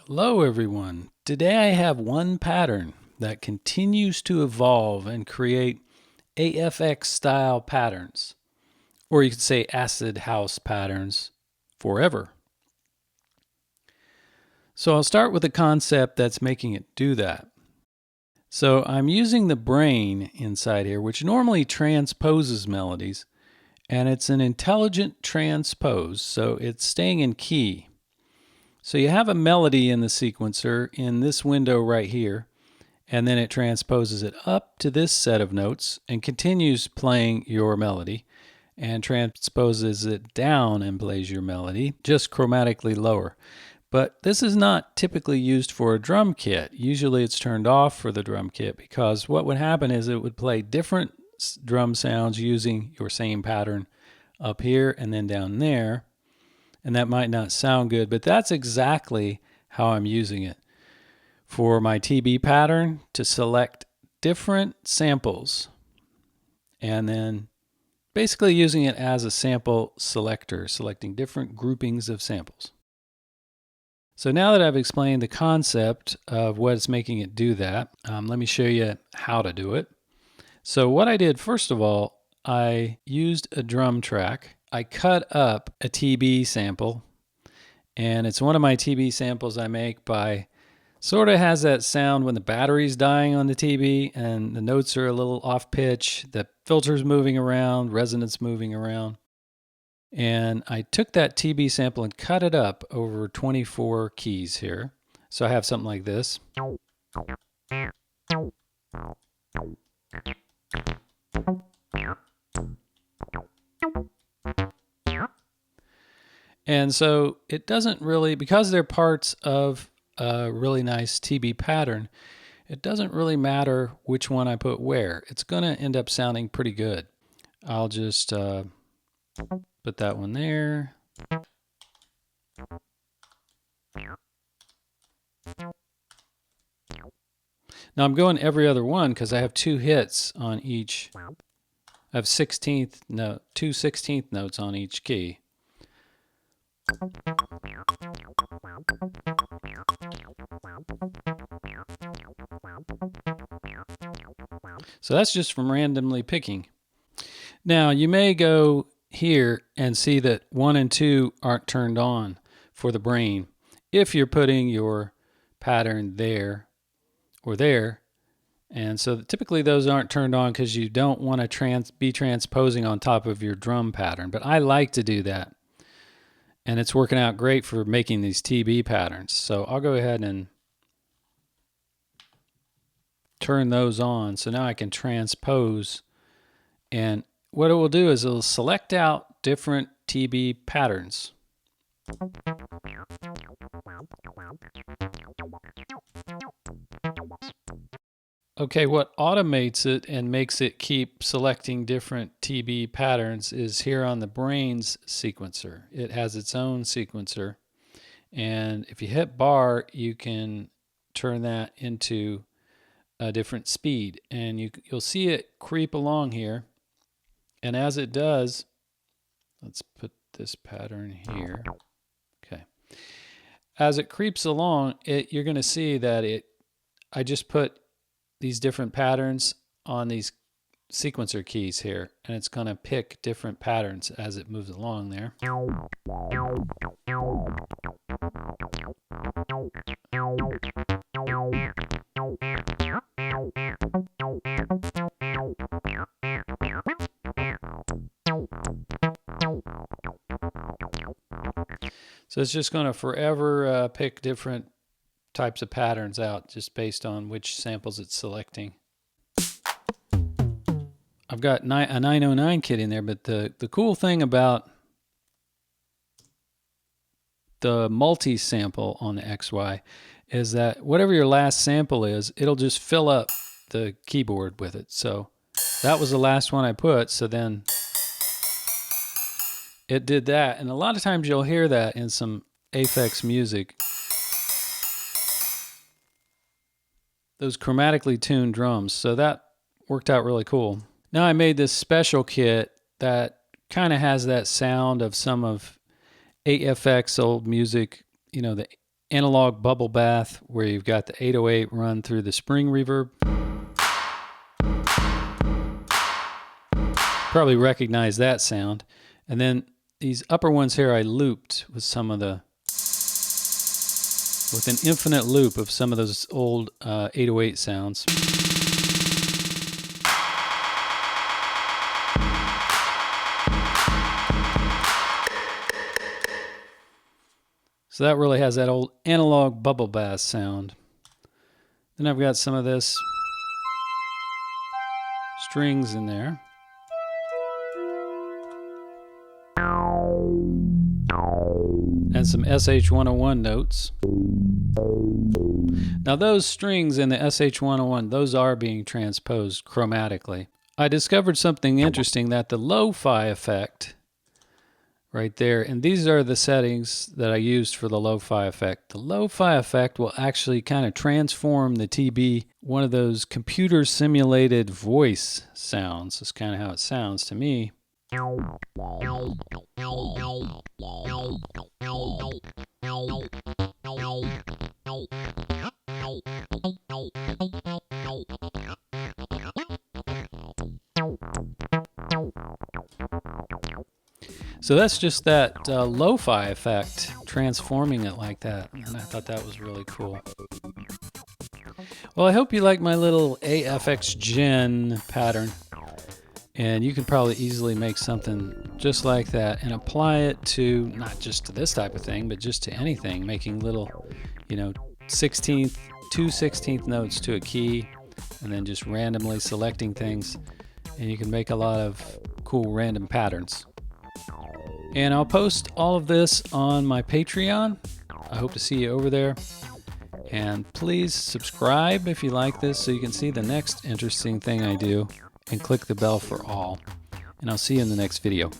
Hello everyone. Today I have one pattern that continues to evolve and create AFX style patterns, or you could say acid house patterns forever. So I'll start with a concept that's making it do that. So I'm using the brain inside here, which normally transposes melodies, and it's an intelligent transpose, so it's staying in key. So you have a melody in the sequencer in this window right here, and then it transposes it up to this set of notes and continues playing your melody, and transposes it down and plays your melody, just chromatically lower. But this is not typically used for a drum kit. Usually it's turned off for the drum kit because what would happen is it would play different drum sounds using your same pattern up here and then down there. And that might not sound good, but that's exactly how I'm using it. For my TB pattern, to select different samples and then basically using it as a sample selector, selecting different groupings of samples. So now that I've explained the concept of what's making it do that, let me show you how to do it. So what I did, first of all, I used a drum track. I cut up a TB sample, and it's one of my TB samples I make by, sort of has that sound when the battery's dying on the TB and the notes are a little off pitch, the filter's moving around, resonance moving around. And I took that TB sample and cut it up over 24 keys here. So I have something like this. And so it doesn't really, because they're parts of a really nice TB pattern, it doesn't really matter which one I put where. It's going to end up sounding pretty good. I'll just put that one there. Now I'm going every other one because I have two hits on each. I have 16th note, two 16th notes on each key. So that's just from randomly picking. Now you may go here and see that 1 and 2 aren't turned on for the brain if you're putting your pattern there or there. And so typically those aren't turned on because you don't want to be transposing on top of your drum pattern. But I like to do that. And it's working out great for making these TB patterns. So I'll go ahead and turn those on. So now I can transpose. And what it will do is it'll select out different TB patterns. Okay, what automates it and makes it keep selecting different TB patterns is here on the Brains sequencer. It has its own sequencer, and if you hit bar, you can turn that into a different speed, and you'll see it creep along here. And as it does, let's put this pattern here. Okay. As it creeps along, you're going to see that I just put these different patterns on these sequencer keys here, and it's going to pick different patterns as it moves along there. So it's just going to forever pick different types of patterns out just based on which samples it's selecting. I've got a 909 kit in there, but the cool thing about the multi-sample on the XY is that whatever your last sample is, it'll just fill up the keyboard with it. So that was the last one I put, so then it did that. And a lot of times you'll hear that in some AFX music. Those chromatically tuned drums. So that worked out really cool. Now I made this special kit that kind of has that sound of some of AFX old music, you know, the analog bubble bath where you've got the 808 run through the spring reverb. Probably recognize that sound. And then these upper ones here I looped with with an infinite loop of some of those old 808 sounds. So that really has that old analog bubble bath sound. Then I've got some of this strings in there. And some SH-101 notes. Now those strings in the SH-101, those are being transposed chromatically. I discovered something interesting, that the lo-fi effect right there, and these are the settings that I used for the lo-fi effect. The lo-fi effect will actually kind of transform the TB, one of those computer simulated voice sounds. That's kind of how it sounds to me. So that's just that lo-fi effect, transforming it like that. And I thought that was really cool. Well, I hope you like my little AFX Gen pattern. And you can probably easily make something just like that and apply it to, not just to this type of thing, but just to anything, making little, you know, 2/16 notes to a key, and then just randomly selecting things. And you can make a lot of cool random patterns. And I'll post all of this on my Patreon. I hope to see you over there. And please subscribe if you like this so you can see the next interesting thing I do, and click the bell for all. And I'll see you in the next video.